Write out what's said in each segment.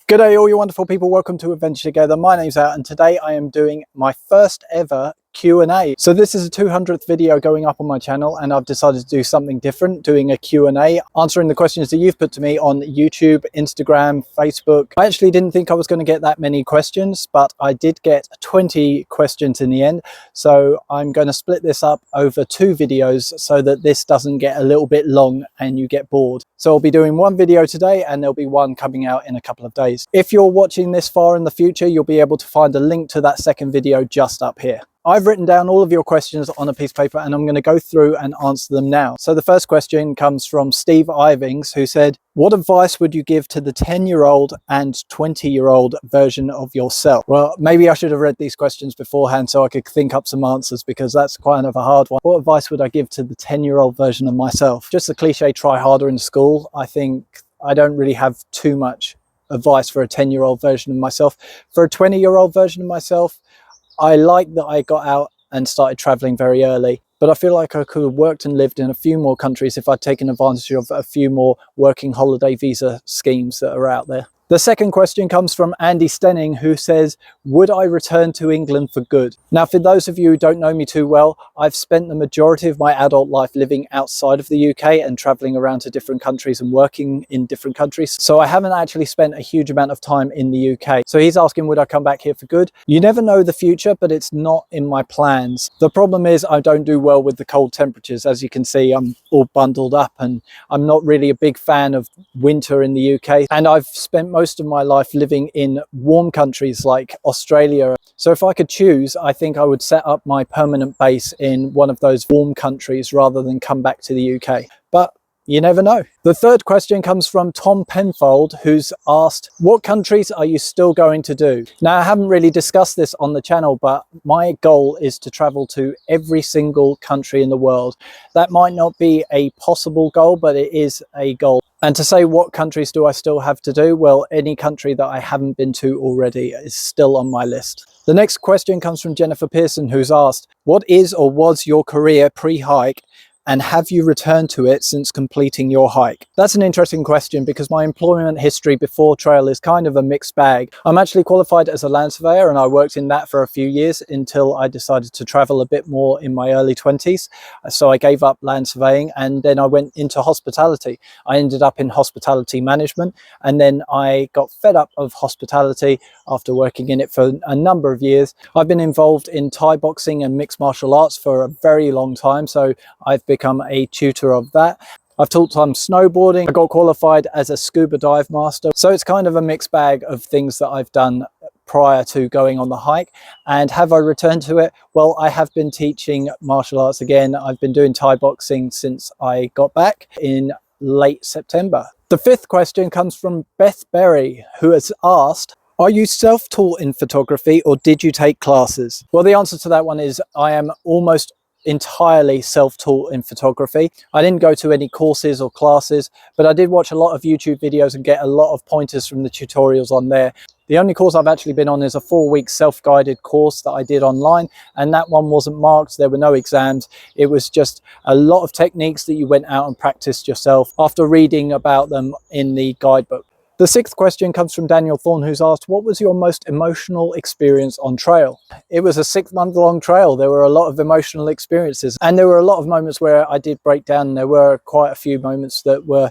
Good day all you wonderful people, welcome to Adventure Together. My name's Out and today I am doing my first ever Q&A. So this is a 200th video going up on my channel and I've decided to do something different, doing a Q&A, answering the questions that you've put to me on YouTube, Instagram, Facebook. I actually didn't think I was going to get that many questions, but I did get 20 questions in the end. So I'm going to split this up over two videos so that this doesn't get a little bit long and you get bored. So I'll be doing one video today and there'll be one coming out in a couple of days. If you're watching this far in the future, you'll be able to find a link to that second video just up here. I've written down all of your questions on a piece of paper and I'm going to go through and answer them now. So the first question comes from Steve Ivings, who said, what advice would you give to the 10-year-old and 20-year-old version of yourself? Well, maybe I should have read these questions beforehand so I could think up some answers, because that's quite of a hard one. What advice would I give to the 10-year-old version of myself? Just the cliche, try harder in school. I think I don't really have too much advice for a 10-year-old version of myself. For a 20-year-old version of myself, I like that I got out and started traveling very early, but I feel like I could have worked and lived in a few more countries if I'd taken advantage of a few more working holiday visa schemes that are out there. The second question comes from Andy Stenning, who says, would I return to England for good? Now, for those of you who don't know me too well, I've spent the majority of my adult life living outside of the UK and traveling around to different countries and working in different countries. So I haven't actually spent a huge amount of time in the UK. So he's asking, would I come back here for good? You never know the future, but it's not in my plans. The problem is I don't do well with the cold temperatures. As you can see, I'm all bundled up and I'm not really a big fan of winter in the UK. And I've spent most of my life living in warm countries like Australia. So if I could choose, I think I would set up my permanent base in one of those warm countries rather than come back to the UK. But you never know. The third question comes from Tom Penfold, who's asked, what countries are you still going to do? Now, I haven't really discussed this on the channel, but my goal is to travel to every single country in the world. That might not be a possible goal, but it is a goal. And to say what countries do I still have to do? Well, any country that I haven't been to already is still on my list. The next question comes from Jennifer Pearson, who's asked, what is or was your career pre-hike? And have you returned to it since completing your hike? That's an interesting question because my employment history before trail is kind of a mixed bag. I'm actually qualified as a land surveyor and I worked in that for a few years until I decided to travel a bit more in my early 20s. So I gave up land surveying and then I went into hospitality. I ended up in hospitality management and then I got fed up of hospitality after working in it for a number of years. I've been involved in Thai boxing and mixed martial arts for a very long time, so I've become a tutor of that. I've taught some snowboarding. I got qualified as a scuba dive master. So it's kind of a mixed bag of things that I've done prior to going on the hike. And have I returned to it? Well, I have been teaching martial arts again. I've been doing Thai boxing since I got back in late September. The fifth question comes from Beth Berry, who has asked, are you self-taught in photography or did you take classes? Well, the answer to that one is I am almost entirely self-taught in photography. I didn't go to any courses or classes, but I did watch a lot of YouTube videos and get a lot of pointers from the tutorials on there. The only course I've actually been on is a 4-week self-guided course that I did online, and that one wasn't marked. There were no exams. It was just a lot of techniques that you went out and practiced yourself after reading about them in the guidebook. The sixth question comes from Daniel Thorne, who's asked, what was your most emotional experience on trail? It was a 6-month-long trail. There were a lot of emotional experiences and there were a lot of moments where I did break down. There were quite a few moments that were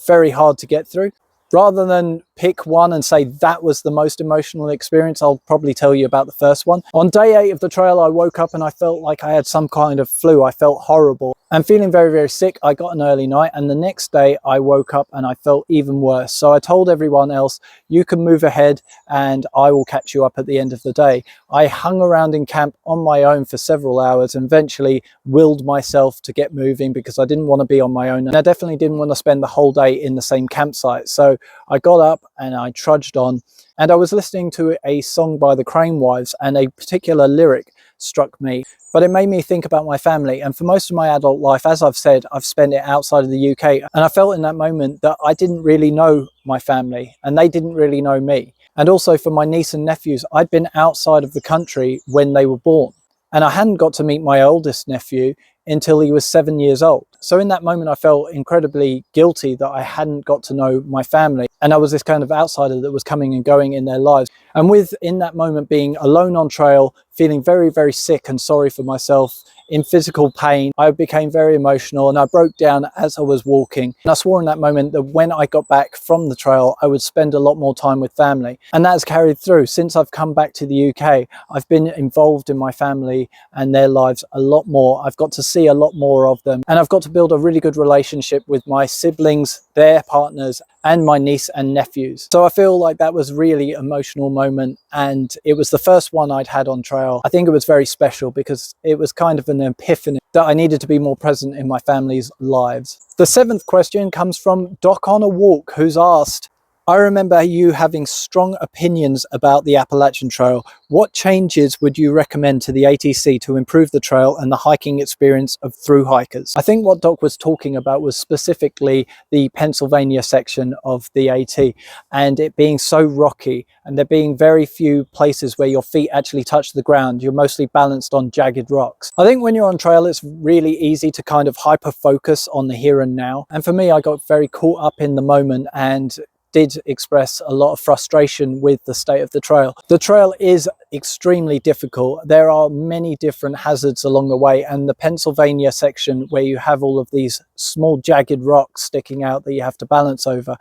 very hard to get through. Rather than pick one and say that was the most emotional experience, I'll probably tell you about the first one. On day 8 of the trail, I woke up and I felt like I had some kind of flu. I felt horrible and feeling very, very sick. I got an early night and the next day I woke up and I felt even worse. So I told everyone else, you can move ahead and I will catch you up at the end of the day. I hung around in camp on my own for several hours and eventually willed myself to get moving because I didn't want to be on my own. And I definitely didn't want to spend the whole day in the same campsite. So I got up and I trudged on and I was listening to a song by the Crane Wives and a particular lyric struck me. But it made me think about my family. And for most of my adult life, as I've said, I've spent it outside of the UK. And I felt in that moment that I didn't really know my family and they didn't really know me. And also for my niece and nephews, I'd been outside of the country when they were born. And I hadn't got to meet my oldest nephew until he was 7 years old. So in that moment, I felt incredibly guilty that I hadn't got to know my family. And I was this kind of outsider that was coming and going in their lives. And in that moment, being alone on trail, feeling very, very sick and sorry for myself, in physical pain, I became very emotional and I broke down as I was walking. And I swore in that moment that when I got back from the trail, I would spend a lot more time with family. And that's carried through. Since I've come back to the UK, I've been involved in my family and their lives a lot more. I've got to see a lot more of them. And I've got to build a really good relationship with my siblings, their partners, and my niece and nephews. So I feel like that was really emotional moment, and it was the first one I'd had on trail. I think it was very special because it was kind of an epiphany that I needed to be more present in my family's lives. The 7th question comes from Doc on a Walk, who's asked, I remember you having strong opinions about the Appalachian Trail. What changes would you recommend to the ATC to improve the trail and the hiking experience of through hikers? I think what Doc was talking about was specifically the Pennsylvania section of the AT, and it being so rocky and there being very few places where your feet actually touch the ground. You're mostly balanced on jagged rocks. I think when you're on trail, it's really easy to kind of hyper focus on the here and now. And for me, I got very caught up in the moment and did express a lot of frustration with the state of the trail. The trail is extremely difficult. There are many different hazards along the way, and the Pennsylvania section, where you have all of these small jagged rocks sticking out that you have to balance over,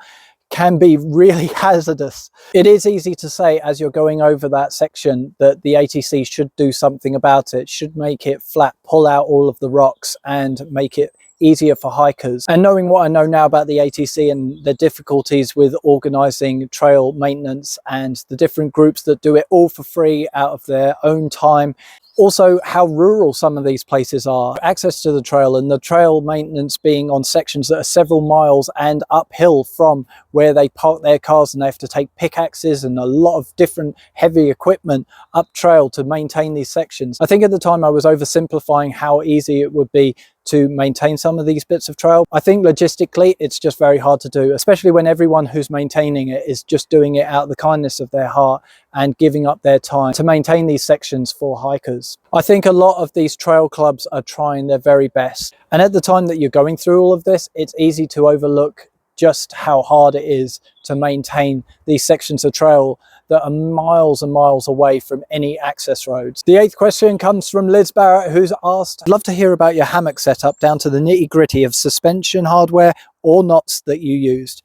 can be really hazardous. It is easy to say as you're going over that section that the ATC should do something about it, should make it flat, pull out all of the rocks and make it easier for hikers. And knowing what I know now about the ATC and the difficulties with organizing trail maintenance and the different groups that do it all for free out of their own time, also how rural some of these places are, access to the trail and the trail maintenance being on sections that are several miles and uphill from where they park their cars, and they have to take pickaxes and a lot of different heavy equipment up trail to maintain these sections. I think at the time I was oversimplifying how easy it would be to maintain some of these bits of trail. I think logistically it's just very hard to do, especially when everyone who's maintaining it is just doing it out of the kindness of their heart and giving up their time to maintain these sections for hikers. I think a lot of these trail clubs are trying their very best, and at the time that you're going through all of this, it's easy to overlook just how hard it is to maintain these sections of trail that are miles and miles away from any access roads. The 8th question comes from Liz Barrett, who's asked, I'd love to hear about your hammock setup down to the nitty gritty of suspension hardware or knots that you used,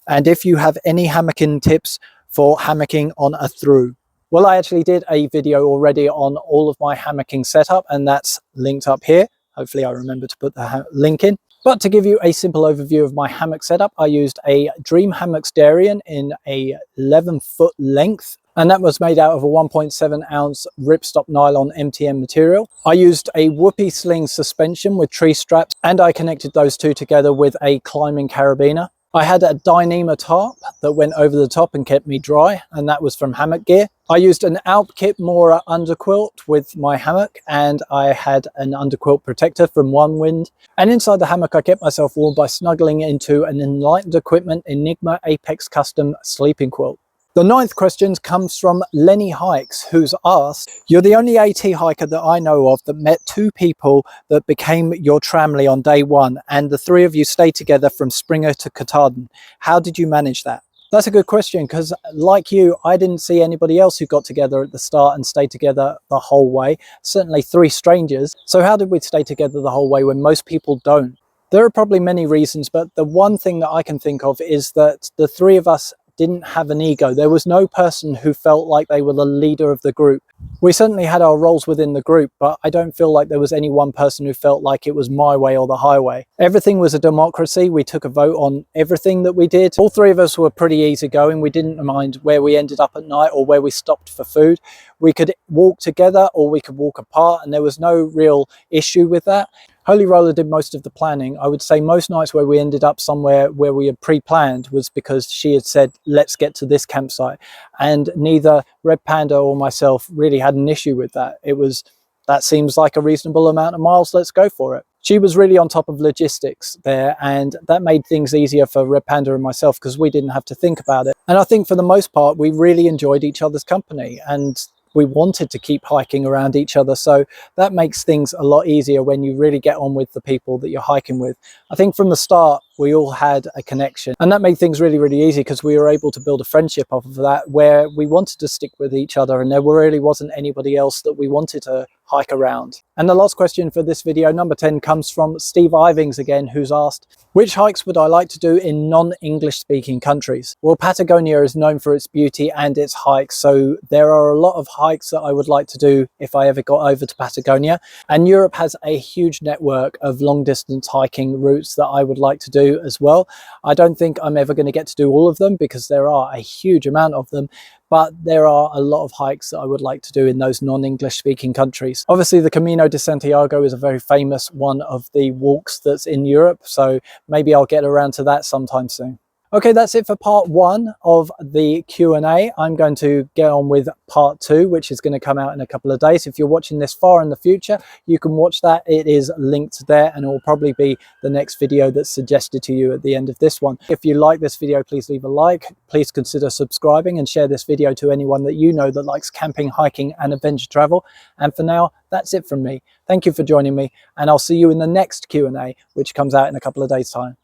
and if you have any hammocking tips for hammocking on a through. Well, I actually did a video already on all of my hammocking setup, and that's linked up here. Hopefully I remember to put the link in. But to give you a simple overview of my hammock setup, I used a Dream Hammocks Darien in a 11-foot length, and that was made out of a 1.7 ounce ripstop nylon MTM material. I used a Whoopee sling suspension with tree straps, and I connected those two together with a climbing carabiner. I had a Dyneema tarp that went over the top and kept me dry, and that was from Hammock Gear. I used an Alpkit Mora underquilt with my hammock, and I had an underquilt protector from One Wind. And inside the hammock, I kept myself warm by snuggling into an Enlightened Equipment Enigma Apex Custom sleeping quilt. The 9th question comes from Lenny Hikes, who's asked, you're the only AT hiker that I know of that met 2 people that became your tramily on day 1, and the 3 of you stayed together from Springer to Katahdin. How did you manage that? That's a good question, because like you, I didn't see anybody else who got together at the start and stayed together the whole way. Certainly 3 strangers. So how did we stay together the whole way when most people don't? There are probably many reasons, but the one thing that I can think of is that the 3 of us didn't have an ego. There was no person who felt like they were the leader of the group. We certainly had our roles within the group, but I don't feel like there was any one person who felt like it was my way or the highway. Everything was a democracy. We took a vote on everything that we did. All 3 of us were pretty easygoing. We didn't mind where we ended up at night or where we stopped for food. We could walk together or we could walk apart, and there was no real issue with that. Holy Roller did most of the planning. I would say most nights where we ended up somewhere where we had pre-planned was because she had said, let's get to this campsite. And neither Red Panda or myself really had an issue with that. It was, that seems like a reasonable amount of miles, let's go for it. She was really on top of logistics there, and that made things easier for Red Panda and myself because we didn't have to think about it. And I think for the most part, we really enjoyed each other's company. And we wanted to keep hiking around each other. So that makes things a lot easier when you really get on with the people that you're hiking with. I think from the start, we all had a connection, and that made things really, really easy because we were able to build a friendship off of that, where we wanted to stick with each other and there really wasn't anybody else that we wanted to hike around. And the last question for this video, number 10, comes from Steve Ivings again, who's asked, which hikes would I like to do in non-English speaking countries? Well, Patagonia is known for its beauty and its hikes, so there are a lot of hikes that I would like to do if I ever got over to Patagonia. And Europe has a huge network of long distance hiking routes that I would like to do as well. I don't think I'm ever going to get to do all of them because there are a huge amount of them, but there are a lot of hikes that I would like to do in those non-English speaking countries. Obviously, the Camino de Santiago is a very famous one of the walks that's in Europe, so maybe I'll get around to that sometime soon. Okay, that's it for part 1 of the Q&A. I'm going to get on with part 2, which is going to come out in a couple of days. If you're watching this far in the future, you can watch that. It is linked there, and it will probably be the next video that's suggested to you at the end of this one. If you like this video, please leave a like. Please consider subscribing and share this video to anyone that you know that likes camping, hiking, and adventure travel. And for now, that's it from me. Thank you for joining me, and I'll see you in the next Q&A, which comes out in a couple of days' time.